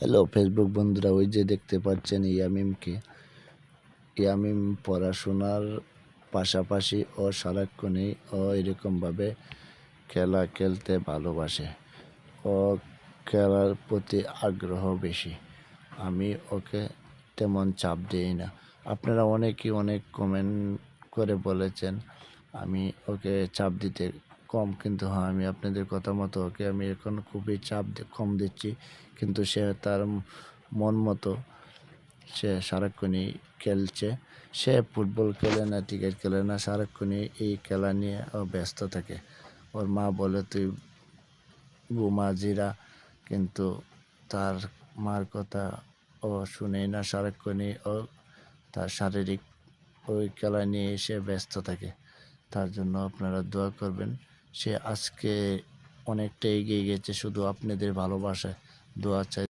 Hello Facebook বন্ধুরা, ওই যে দেখতে পাচ্ছেন ইয়ামিমকে। ইয়ামিম পড়াশোনার পাশাপাশি ও সারাক্ষণই এরকমভাবে খেলা খেলতে ভালোবাসে। ও খেলার প্রতি আগ্রহ বেশি। আমি ওকে তেমন চাপ দিই না। আপনারা অনেকেই অনেক কমেন্ট করে বলেছেন আমি ওকে চাপ দিতে কম, কিন্তু হ্যাঁ, আমি আপনাদের কথা মতো ওকে আমি এখন খুবই চাপ কম দিচ্ছি। কিন্তু সে তার মন মতো সে সারাক্ষণই খেলছে। সে ফুটবল খেলে না, ক্রিকেট খেলে না, সারাক্ষণই এই খেলা নিয়ে ব্যস্ত থাকে। ওর মা বলে তুই ঘুমা জিরা, কিন্তু তার মার কথা ও শুনেই না, সারাক্ষণই ও তার শারীরিক ওই খেলা নিয়ে সে ব্যস্ত থাকে। তার জন্য আপনারা দোয়া করবেন। সে আজকে অনেকটা এগিয়ে গেছে, শুধু আপনাদের ভালোবাসায়। দোয়া চাই।